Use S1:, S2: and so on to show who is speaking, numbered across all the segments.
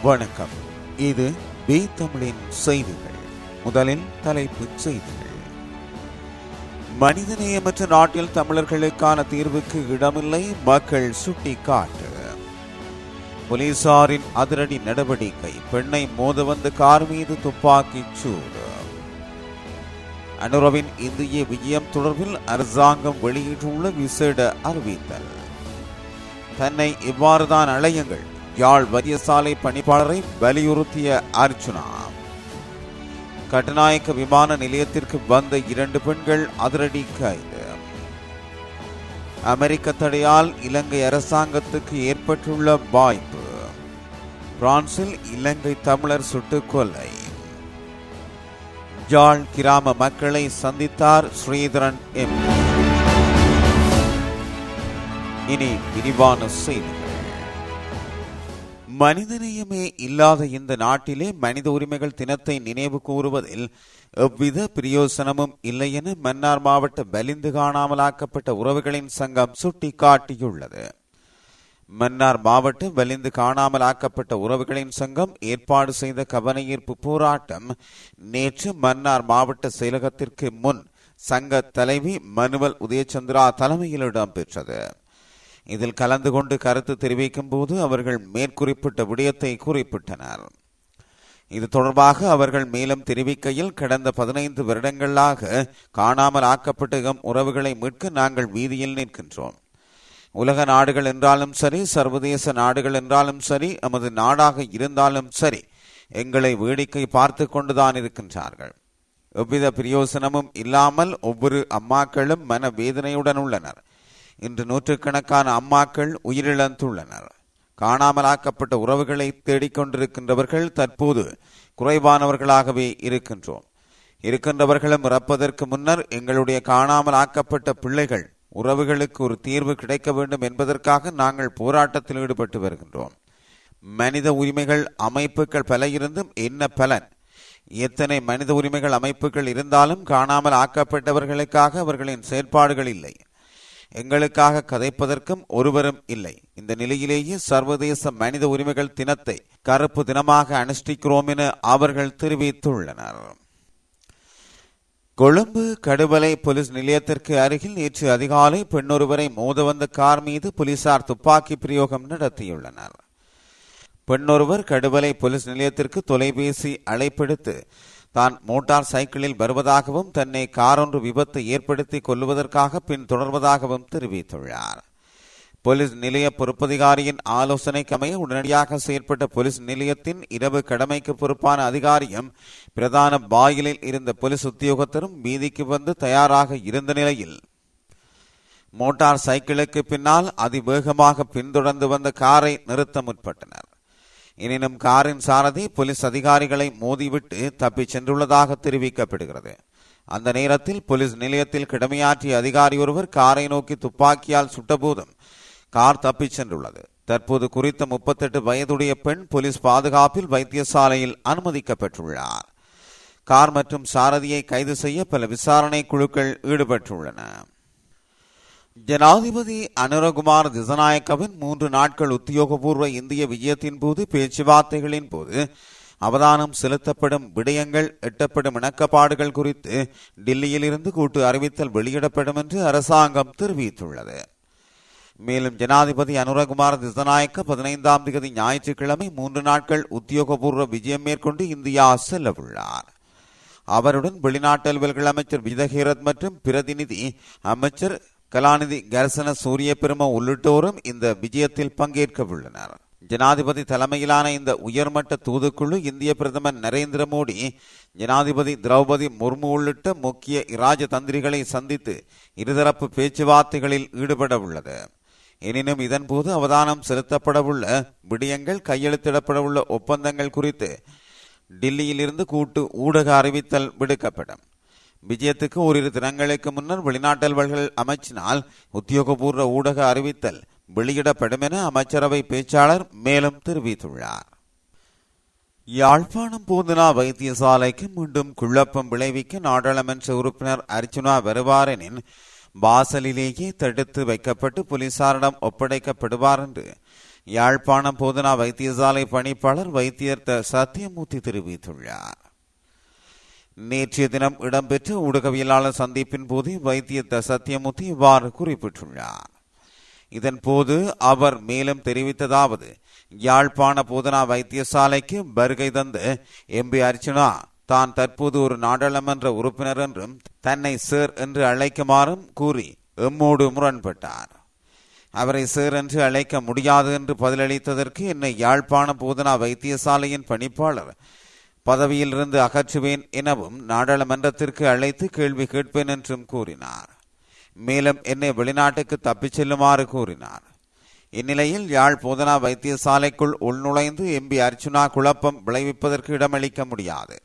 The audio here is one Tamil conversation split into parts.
S1: வணக்கம். இது பி தமிழின் செய்திகள். முதலில் தலைப்புச் செய்திகள். மனிதநேயமற்ற நாட்டில் தமிழர்களுக்கான தீர்வுக்கு இடமில்லை, மக்கள் சுட்டிக்காட்டு. போலீசாரின் அதிரடி நடவடிக்கை, பெண்ணை மோத வந்த கார் மீது துப்பாக்கிச் சூடு. அனுரவின் இந்திய விஜயம் தொடர்பில் அரசாங்கம் வெளியிட்டுள்ள விசேட அறிவித்தல். தன்னை இவ்வாறுதான் அழையுங்கள், யாழ் வைத்தியசாலை பணிப்பாளரை வலியுறுத்திய அர்ச்சுனா. கட்டுநாயக்க விமான நிலையத்திற்கு வந்த 2 பெண்கள் அதிரடி கைது. அமெரிக்க தடையால் இலங்கை அரசாங்கத்துக்கு ஏற்பட்டுள்ள வாய்ப்பு. பிரான்சில் இலங்கை தமிழர் சுட்டுக்கொலை. யாழ் கிராம மக்களை சந்தித்தார் ஸ்ரீதரன் எம்பி. இனி விரிவான செய்திகள். மனிதநேயமே இல்லாத இந்த நாட்டிலே மனித உரிமைகள் தினத்தை நினைவு கூறுவதில் எவ்வித பிரயோசனமும் இல்லை என மன்னார் மாவட்ட வலிந்து காணாமலாக்கப்பட்ட உறவுகளின் சங்கம் சுட்டிக்காட்டியுள்ளது. மன்னார் மாவட்ட வலிந்து காணாமலாக்கப்பட்ட உறவுகளின் சங்கம் ஏற்பாடு செய்த கவனஈர்ப்பு போராட்டம் நேற்று மன்னார் மாவட்ட செயலகத்திற்கு முன் சங்க தலைவி மனுவல் உதயச்சந்திரா தலைமையில் இடம்பெற்றது. இதில் கலந்து கொண்டு கருத்து தெரிவிக்கும் போது அவர்கள் மேற்குறிப்பிட்ட விடயத்தை குறிப்பிட்டனர். இது தொடர்பாக அவர்கள் மேலும் தெரிவிக்கையில், கடந்த 15 வருடங்களாக காணாமல் ஆக்கப்பட்ட உறவுகளை மீட்க நாங்கள் வீதியில் நிற்கின்றோம். உலக நாடுகள் என்றாலும் சரி, சர்வதேச நாடுகள் என்றாலும் சரி, நமது நாடாக இருந்தாலும் சரி, எங்களை வேடிக்கை பார்த்து கொண்டுதான் இருக்கின்றார்கள். எவ்வித பிரயோசனமும் இல்லாமல் ஒவ்வொரு அம்மாக்களும் மன வேதனையுடன் உள்ளனர். இன்று நூற்றுக்கணக்கான அம்மாக்கள் உயிரிழந்துள்ளனர். காணாமலாக்கப்பட்ட உறவுகளை தேடிக்கொண்டிருக்கின்றவர்கள் தற்போது குறைவானவர்களாகவே இருக்கின்றவர்களும் இறப்பதற்கு முன்னர் எங்களுடைய காணாமலாக்கப்பட்ட பிள்ளைகள் உறவுகளுக்கு ஒரு தீர்வு கிடைக்க வேண்டும் என்பதற்காக நாங்கள் போராட்டத்தில் ஈடுபட்டு வருகின்றோம். மனித உரிமைகள் அமைப்புகள் பல இருந்தும் என்ன பலன்? எத்தனை மனித உரிமைகள் அமைப்புகள் இருந்தாலும் காணாமல் ஆக்கப்பட்டவர்களுக்காக அவர்களின் செயற்பாடுகள் இல்லை. எங்களுக்காக கதைப்பதற்கும் ஒருவரும் இல்லை. இந்த நிலையிலேயே சர்வதேச மனித உரிமைகள் தினத்தை கருப்பு தினமாக அனுஷ்டிக்கிறோம் என அவர்கள் தெரிவித்துள்ளனர். கொழும்பு கடுவலை போலீஸ் நிலையத்திற்கு அருகில் நேற்று அதிகாலை பெண்ணொருவரை மோத வந்த கார் மீது போலீசார் துப்பாக்கி பிரயோகம் நடத்தியுள்ளனர். பெண்ணொருவர் கடுவலை போலீஸ் நிலையத்திற்கு தொலைபேசி அழைப்பெடுத்து தான் மோட்டார் சைக்கிளில் வருவதாகவும் தன்னை காரொன்று விபத்து ஏற்படுத்தி கொல்லுவதற்காக பின் தொடர்வதாகவும் தெரிவித்துள்ளார். போலீஸ் நிலைய பொறுப்பதிகாரியின் ஆலோசனைக்கு அமைய உடனடியாக செயற்பட்ட போலீஸ் நிலையத்தின் இரவு கடமைக்கு பொறுப்பான அதிகாரியும் பிரதான வாயிலில் இருந்த போலீஸ் உத்தியோகத்தரும் வீதிக்கு வந்து தயாராக இருந்த நிலையில் மோட்டார் சைக்கிளுக்கு பின்னால் அதிவேகமாக பின்தொடர்ந்து வந்த காரை நிறுத்த முற்பட்டனர். எனினும் காரின் சாரதி போலீஸ் அதிகாரிகளை மோதிவிட்டு தப்பிச் சென்றுள்ளதாக தெரிவிக்கப்படுகிறது. அந்த நேரத்தில் போலீஸ் நிலையத்தில் கடமையாற்றிய அதிகாரி ஒருவர் காரை நோக்கி துப்பாக்கியால் சுட்டபோதும் கார் தப்பிச் சென்றுள்ளது. தற்போது குறித்த 38 வயதுடைய பெண் போலீஸ் பாதுகாப்பில் வைத்தியசாலையில் அனுமதிக்கப்பட்டுள்ளார். கார் மற்றும் சாரதியை கைது செய்ய பல விசாரணை குழுக்கள் ஈடுபட்டுள்ளன. ஜனாதிபதி அனுரகுமார் திசாநாயக்கவின் 3 நாட்கள் உத்தியோகபூர்வ இந்திய விஜயத்தின் போது பேச்சுவார்த்தைகளின் போது அவதானம் செலுத்தப்படும் விடயங்கள், எட்டப்படும் இணக்கப்பாடுகள் குறித்து டில்லியில் இருந்து கூட்டு அறிவித்தல் வெளியிடப்படும் என்று அரசாங்கம் தெரிவித்துள்ளது. மேலும் ஜனாதிபதி அனுரகுமார் திசாநாயக்க 15ஆம் தேதி ஞாயிற்றுக்கிழமை 3 நாட்கள் உத்தியோகபூர்வ விஜயம் மேற்கொண்டு இந்தியா செல்லவுள்ளார். அவருடன் வெளிநாட்டு அலுவல்கள் அமைச்சர் விஜயஹேரத் மற்றும் பிரதிநிதி அமைச்சர் கலாநிதி கர்சன சூரிய பெரும உள்ளிட்டோரும் இந்த விஜயத்தில் பங்கேற்க உள்ளனர். ஜனாதிபதி தலைமையிலான இந்த உயர்மட்ட தூதுக்குழு இந்திய பிரதமர் நரேந்திர மோடி, ஜனாதிபதி திரௌபதி முர்மு உள்ளிட்ட முக்கிய இராஜதந்திரிகளை சந்தித்து இருதரப்பு பேச்சுவார்த்தைகளில் ஈடுபட உள்ளது. எனினும் இதன்போது அவதானம் செலுத்தப்படவுள்ள விடயங்கள், கையெழுத்திடப்படவுள்ள ஒப்பந்தங்கள் குறித்து டில்லியில் இருந்து கூட்டு ஊடக அறிவித்தல் விடுக்கப்படும். விஜயத்துக்கு ஓரிரு தினங்களுக்கு முன்னர் வெளிநாட்டு அலுவல்கள் அமைச்சினால் உத்தியோகபூர்வ ஊடக அறிவித்தல் வெளியிடப்படும் என அமைச்சரவை பேச்சாளர் மேலும் தெரிவித்துள்ளார். யாழ்ப்பாணம் போதனா வைத்தியசாலைக்கு மீண்டும் குழப்பம் விளைவிக்க நாடாளுமன்ற உறுப்பினர் அர்ச்சுனா வருவார் எனின் வாசலிலேயே தடுத்து வைக்கப்பட்டு போலீசாரிடம் ஒப்படைக்கப்படுவார் என்று யாழ்ப்பாணம் போதனா வைத்தியசாலை பணிப்பாளர் வைத்தியர் சத்தியமூர்த்தி தெரிவித்துள்ளார். நேற்றைய தினம் இடம்பெற்ற ஊடகவியலாளர் சந்திப்பின் போது வைத்தியர் சத்தியமூர்த்தி இவ்வாறு குறிப்பிட்டுள்ளார். இதன் போது அவர் மேலும் தெரிவித்ததாவது, யாழ்ப்பாண போதனா வைத்தியசாலைக்கு வருகை தந்த எம்பி அர்ச்சுனா தான் தற்போது ஒரு நாடாளுமன்ற உறுப்பினர் என்றும் தன்னை சேர் என்று அழைக்குமாறும் கூறி எம்மோடு முரண்பட்டார். அவரை சேர் என்று அழைக்க முடியாது என்று பதிலளித்ததற்கு என்னை யாழ்ப்பாண போதனா வைத்தியசாலையின் பணிப்பாளர் பதவியிலிருந்து அகற்றுவேன் எனவும் நாடாளுமன்றத்திற்கு அழைத்து கேள்வி கேட்பேன் என்றும் கூறினார். மேலும் என்னை வெளிநாட்டுக்கு தப்பிச் செல்லுமாறு கூறினார். இந்நிலையில் யாழ் போதனா வைத்தியசாலைக்குள் உள்நுழைந்து எம்பி அர்ச்சுனா குழப்பம் விளைவிப்பதற்கு இடமளிக்க முடியாது.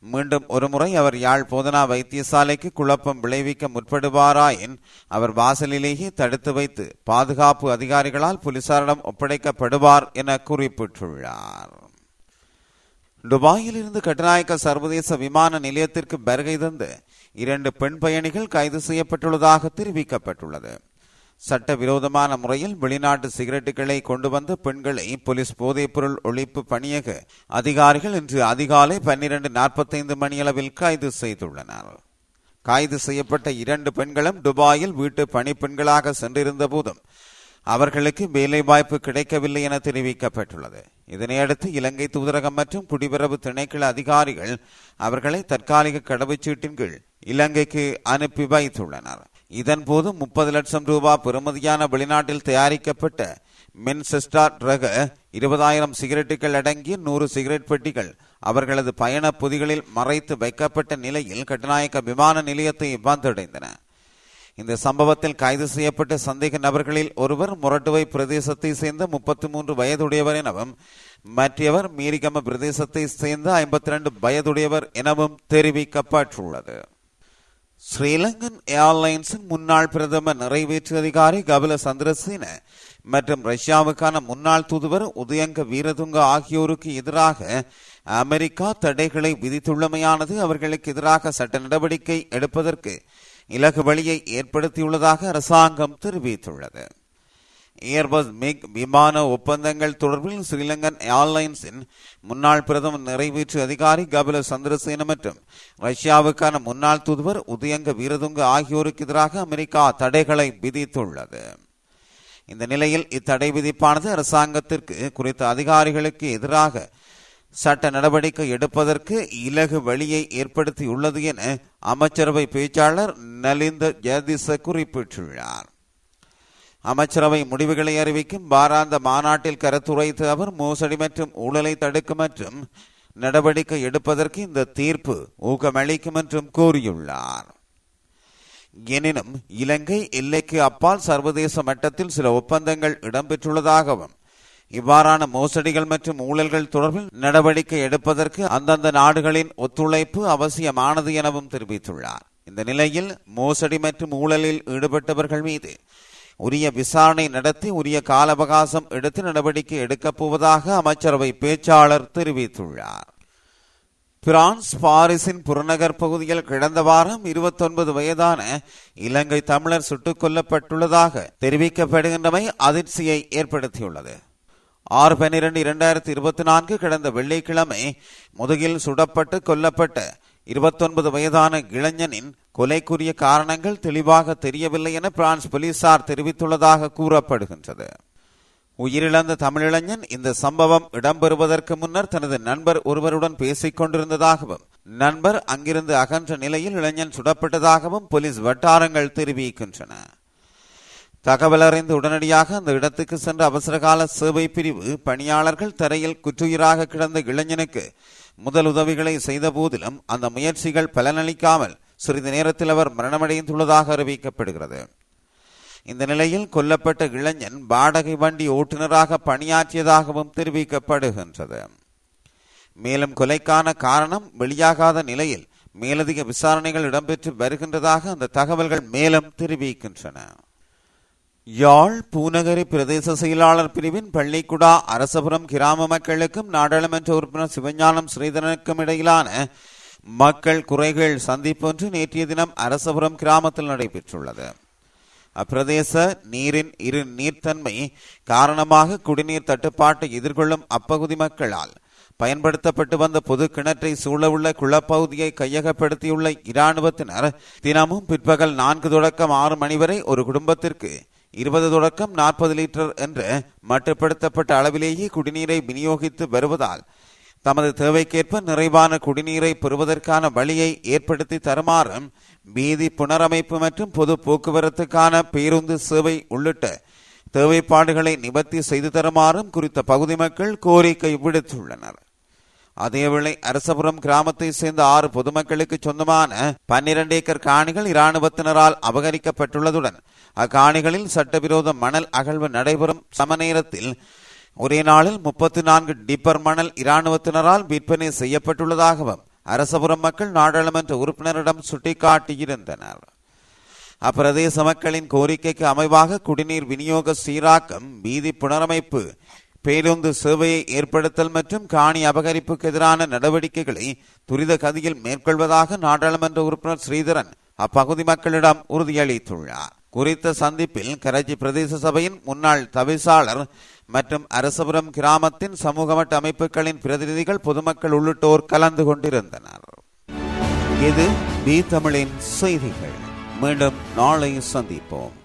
S1: மீண்டும் ஒருமுறை அவர் யாழ் போதனா வைத்தியசாலைக்கு குழப்பம் விளைவிக்க முற்படுவாராயின் அவர் வாசலிலேயே தடுத்து வைத்து பாதுகாப்பு அதிகாரிகளால் போலீசாரிடம் ஒப்படைக்கப்படுவார் என குறிப்பிட்டுள்ளார். துபாயில் இருந்து கட்டுநாயக்க சர்வதேச விமான நிலையத்திற்கு வருகை தந்த 2 பெண் பயணிகள் கைது செய்யப்பட்டுள்ளதாக தெரிவிக்கப்பட்டுள்ளது. சட்டவிரோதமான முறையில் வெளிநாட்டு சிகரெட்டுகளை கொண்டு வந்த பெண்களை போலீஸ் போதைப்பொருள் ஒழிப்பு பணியக அதிகாரிகள் இன்று அதிகாலை 12:45 மணியளவில் கைது செய்துள்ளனர். கைது செய்யப்பட்ட 2 பெண்களும் துபாயில் வீட்டு பணிப்பெண்களாக சென்றிருந்த போதும் அவர்களுக்கு வேலைவாய்ப்பு கிடைக்கவில்லை என தெரிவிக்கப்பட்டுள்ளது. இதனையடுத்து இலங்கை தூதரகம் மற்றும் குடிவரவு திணைக்கள அதிகாரிகள் அவர்களை தற்காலிக கடவுச்சீட்டின் கீழ் இலங்கைக்கு அனுப்பி வைத்துள்ளனர். இதன்போது 30 லட்சம் ரூபாய் பெறுமதியான வெளிநாட்டில் தயாரிக்கப்பட்ட மென்செஸ்டார் ரக 20,000 சிகரெட்டுகள் அடங்கிய 100 சிகரெட் பெட்டிகள் அவர்களது பயண பொதிகளில் மறைத்து வைக்கப்பட்ட நிலையில் கட்டுநாயக்க விமான நிலையத்தை வந்தடைந்தன. இந்த சம்பவத்தில் கைது செய்யப்பட்ட சந்தேக நபர்களில் ஒருவர் மொரட்டுவை பிரதேசத்தை சேர்ந்த 33 வயதுடையவர் எனவும் மற்றவர் மீரிகம பிரதேசத்தை சேர்ந்த 52 வயதுடையவர் எனவும் தெரிவிக்கப்பட்டுள்ளது. ஸ்ரீலங்கன் ஏர்லைன்ஸின் முன்னாள் பிரதம நிறைவேற்று அதிகாரி கபில சந்திரசேன மற்றும் ரஷ்யாவுக்கான முன்னாள் தூதுவர் உதயங்க வீரதுங்க ஆகியோருக்கு எதிராக அமெரிக்கா தடைகளை விதித்துள்ளமையானது அவர்களுக்கு எதிராக சட்ட நடவடிக்கை எடுப்பதற்கு இலகு வழியை ஏற்படுத்தியுள்ளதாக அரசாங்கம் தெரிவித்துள்ளது. ஏர்பஸ் மிக் விமான ஒப்பந்தங்கள் தொடர்பில் ஸ்ரீலங்கன் ஏர்லைன்ஸின் முன்னாள் பிரதம நிறைவேற்று அதிகாரி கபில சந்திரசேன மற்றும் ரஷ்யாவுக்கான முன்னாள் தூதுவர் உதயங்க வீரதுங்க ஆகியோருக்கு எதிராக அமெரிக்கா தடைகளை விதித்துள்ளது. இந்த நிலையில் இத்தடை விதிப்பானது அரசாங்கத்திற்கு குறித்த அதிகாரிகளுக்கு எதிராக சட்ட நடவடிக்கை எடுப்பதற்கு இலகு வழியை ஏற்படுத்தியுள்ளது என அமைச்சரவை பேச்சாளர் நலிந்த ஜெயதிச குறிப்பிட்டுள்ளார். அமைச்சரவை முடிவுகளை அறிவிக்கும் வாராந்த மாநாட்டில் கருத்துரைத்த அவர் மோசடி மற்றும் ஊழலை தடுக்கும் மற்றும் நடவடிக்கை எடுப்பதற்கு இந்த தீர்ப்பு ஊக்கமளிக்கும் என்றும் கூறியுள்ளார். எனினும் இலங்கை எல்லைக்கு அப்பால் சர்வதேச மட்டத்தில் சில ஒப்பந்தங்கள் இடம்பெற்றுள்ளதாகவும் இவ்வாறான மோசடிகள் மற்றும் ஊழல்கள் தொடர்பில் நடவடிக்கை எடுப்பதற்கு அந்தந்த நாடுகளின் ஒத்துழைப்பு அவசியமானது எனவும் தெரிவித்துள்ளார். இந்த நிலையில் மோசடி மற்றும் ஊழலில் ஈடுபட்டவர்கள் மீது உரிய விசாரணை நடத்தி உரிய கால அவகாசம் எடுத்து நடவடிக்கை எடுக்கப் போவதாக அமைச்சரவை பேச்சாளர் தெரிவித்துள்ளார். பிரான்ஸ் பாரிஸின் புறநகர் பகுதியில் கடந்த வாரம் 29 வயதான இலங்கை தமிழர் சுட்டுக் கொல்லப்பட்டுள்ளதாக தெரிவிக்கப்படுகின்றமை அதிர்ச்சியை ஏற்படுத்தியுள்ளது. 6/12/2024 கடந்த வெள்ளிக்கிழமை முதுகில் சுடப்பட்டு கொல்லப்பட்ட 29 வயதான இளைஞனின் கொலைக்குரிய காரணங்கள் தெளிவாக தெரியவில்லை என பிரான்ஸ் போலீசார் தெரிவித்துள்ளதாக கூறப்படுகின்றது. உயிரிழந்த தமிழிளைஞன் இந்த சம்பவம் இடம்பெறுவதற்கு முன்னர் தனது நண்பர் ஒருவருடன் பேசிக் கொண்டிருந்ததாகவும் நண்பர் அங்கிருந்து அகன்ற நிலையில் இளைஞன் சுடப்பட்டதாகவும் போலீஸ் வட்டாரங்கள் தெரிவிக்கின்றன. தகவல் அறிந்து உடனடியாக அந்த இடத்துக்கு சென்ற அவசரகால சேவை பிரிவு பணியாளர்கள் தரையில் குற்றுயிராக கிடந்த இளைஞனுக்கு முதல் உதவிகளை செய்த போதிலும் அந்த முயற்சிகள் பலனளிக்காமல் சிறிது நேரத்தில் அவர் மரணமடைந்துள்ளதாக அறிவிக்கப்படுகிறது. இந்த நிலையில் கொல்லப்பட்ட இளைஞன் வாடகை வண்டி ஓட்டுநராக பணியாற்றியதாகவும் தெரிவிக்கப்படுகின்றது. மேலும் கொலைக்கான காரணம் வெளியாகாத நிலையில் மேலதிக விசாரணைகள் இடம்பெற்று வருகின்றதாக அந்த தகவல்கள் மேலும் தெரிவிக்கின்றன. யாழ் பூநகரி பிரதேச செயலாளர் பிரிவின் பள்ளிக்குடா அரசபுரம் கிராம மக்களுக்கும் நாடாளுமன்ற உறுப்பினர் சிவஞானம் ஸ்ரீதரனுக்கும் இடையிலான மக்கள் குறைகள் சந்திப்பு ஒன்று நேற்றைய தினம் அரசபுரம் கிராமத்தில் நடைபெற்றுள்ளது. அப்பிரதேச நீரின் இரு நீர்த்தன்மை காரணமாக குடிநீர் தட்டுப்பாட்டை எதிர்கொள்ளும் அப்பகுதி மக்களால் பயன்படுத்தப்பட்டு வந்த பொது கிணற்றை சூழவுள்ள குளப்பகுதியை கையகப்படுத்தியுள்ள இராணுவத்தினர் தினமும் பிற்பகல் 4 தொடக்கம் 6 மணி வரை ஒரு குடும்பத்திற்கு 20 தொடக்கம் 40 லிட்டர் என்ற மட்டுப்படுத்தப்பட்ட அளவிலேயே குடிநீரை விநியோகித்து வருவதால் தமது தேவைக்கேற்ப நிறைவான குடிநீரை பெறுவதற்கான வழியை ஏற்படுத்தி தருமாறும் வீதி புனரமைப்பு மற்றும் பொது போக்குவரத்துக்கான பேருந்து சேவை உள்ளிட்ட தேவைப்பாடுகளை நிவர்த்தி செய்து தருமாறும் குறித்த பகுதி மக்கள் கோரிக்கை விடுத்துள்ளனர். அதேவேளை அரசபுரம் கிராமத்தை சேர்ந்த 6 பொதுமக்களுக்கு சொந்தமான 12 ஏக்கர் காணிகள் இராணுவத்தினரால் அபகரிக்கப்பட்டுள்ளதுடன் அக்காணிகளில் சட்டவிரோத மணல் அகழ்வு நடைபெறும் சம நேரத்தில் ஒரே நாளில் 34 டிப்பர் மணல் இராணுவத்தினரால் விற்பனை செய்யப்பட்டுள்ளதாகவும் அரசபுரம் மக்கள் நாடாளுமன்ற உறுப்பினரிடம் சுட்டிக்காட்டியிருந்தனர். அப்பிரதேச மக்களின் கோரிக்கைக்கு அமைவாக குடிநீர் விநியோக சீராக்கம், வீதி புனரமைப்பு, பேருந்து சேவையை ஏற்படுத்தல் மற்றும் காணி அபகரிப்புக்கு எதிரான நடவடிக்கைகளை துரித கதியில் மேற்கொள்வதாக நாடாளுமன்ற உறுப்பினர் ஸ்ரீதரன் அப்பகுதி மக்களிடம் உறுதியளித்துள்ளார். குறித்த சந்திப்பில் கரைச்சி பிரதேச சபையின் முன்னாள் தவிசாளர் மற்றும் அரசபுரம் கிராமத்தின் சமூக மட்ட அமைப்புகளின் பிரதிநிதிகள், பொதுமக்கள் உள்ளிட்டோர் கலந்து கொண்டிருந்தனர். இது பி தமிழின் செய்திகள். மீண்டும் நாளை சந்திப்போம்.